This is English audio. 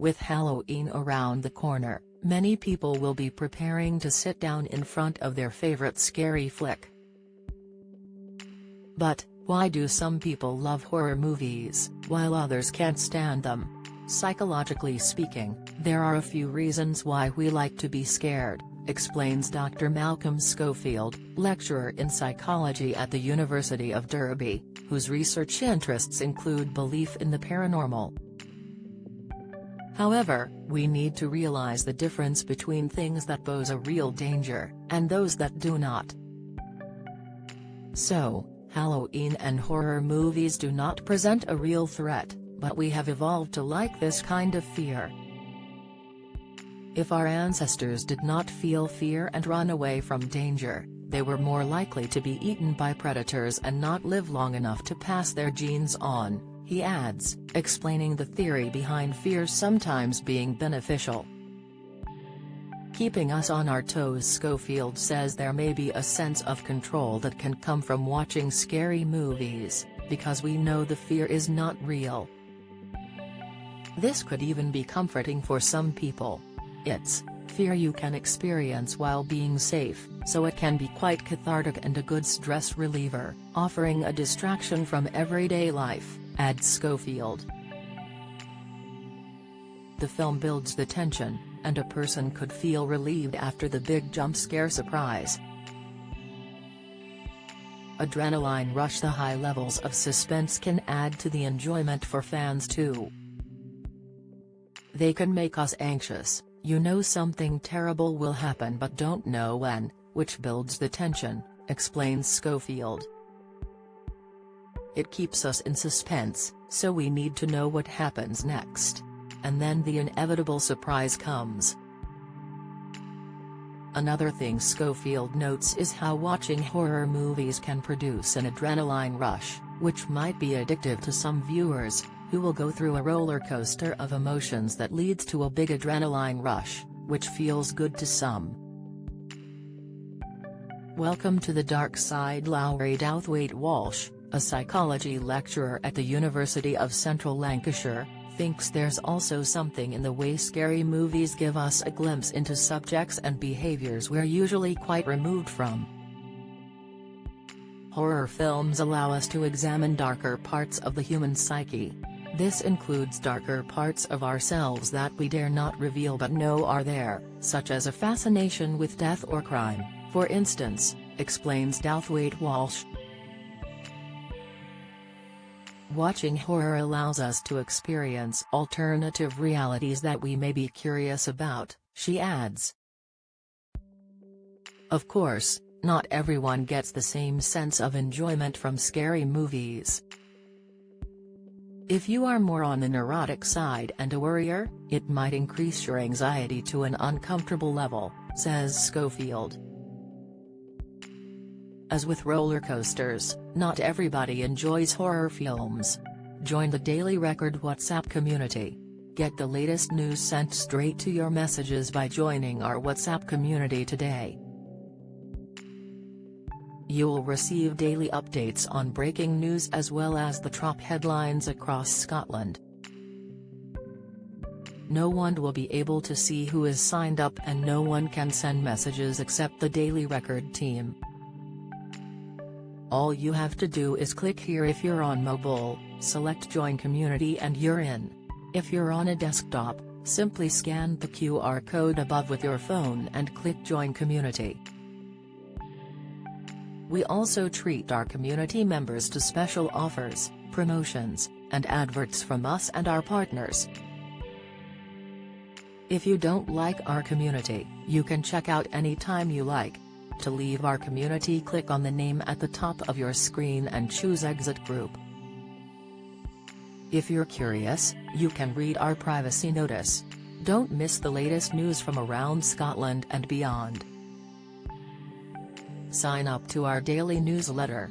With Halloween around the corner, many people will be preparing to sit down in front of their favorite scary flick. But, why do some people love horror movies, while others can't stand them? Psychologically speaking, there are a few reasons why we like to be scared, explains Dr. Malcolm Schofield, lecturer in psychology at the University of Derby, whose research interests include belief in the paranormal. However, we need to realize the difference between things that pose a real danger, and those that do not. So, Halloween and horror movies do not present a real threat, but we have evolved to like this kind of fear. If our ancestors did not feel fear and run away from danger, they were more likely to be eaten by predators and not live long enough to pass their genes on, he adds, explaining the theory behind fear sometimes being beneficial. Keeping us on our toes, Schofield says there may be a sense of control that can come from watching scary movies, because we know the fear is not real. This could even be comforting for some people. It's fear you can experience while being safe, so it can be quite cathartic and a good stress reliever, offering a distraction from everyday life, adds Schofield. The film builds the tension, and a person could feel relieved after the big jump scare surprise. Adrenaline rush. The high levels of suspense can add to the enjoyment for fans too. They can make us anxious, you know something terrible will happen but don't know when, which builds the tension, explains Schofield. It keeps us in suspense, so we need to know what happens next. And then the inevitable surprise comes. Another thing Schofield notes is how watching horror movies can produce an adrenaline rush, which might be addictive to some viewers, who will go through a roller coaster of emotions that leads to a big adrenaline rush, which feels good to some. Welcome to the dark side. Lowry Douthwaite Walsh, a psychology lecturer at the University of Central Lancashire, thinks there's also something in the way scary movies give us a glimpse into subjects and behaviors we're usually quite removed from. Horror films allow us to examine darker parts of the human psyche. This includes darker parts of ourselves that we dare not reveal but know are there, such as a fascination with death or crime, for instance, explains Douthwaite Walsh. Watching horror allows us to experience alternative realities that we may be curious about, she adds. Of course, not everyone gets the same sense of enjoyment from scary movies. If you are more on the neurotic side and a worrier, it might increase your anxiety to an uncomfortable level, says Schofield. As with roller coasters, not everybody enjoys horror films. Join the Daily Record WhatsApp community. Get the latest news sent straight to your messages by joining our WhatsApp community today. You'll receive daily updates on breaking news as well as the top headlines across Scotland. No one will be able to see who is signed up and no one can send messages except the Daily Record team. All you have to do is click here. If you're on mobile, select Join Community and you're in. If you're on a desktop, simply scan the QR code above with your phone and click Join Community. We also treat our community members to special offers, promotions, and adverts from us and our partners. If you don't like our community, you can check out anytime you like. To leave our community, click on the name at the top of your screen and choose Exit Group. If you're curious, you can read our privacy notice. Don't miss the latest news from around Scotland and beyond. Sign up to our daily newsletter.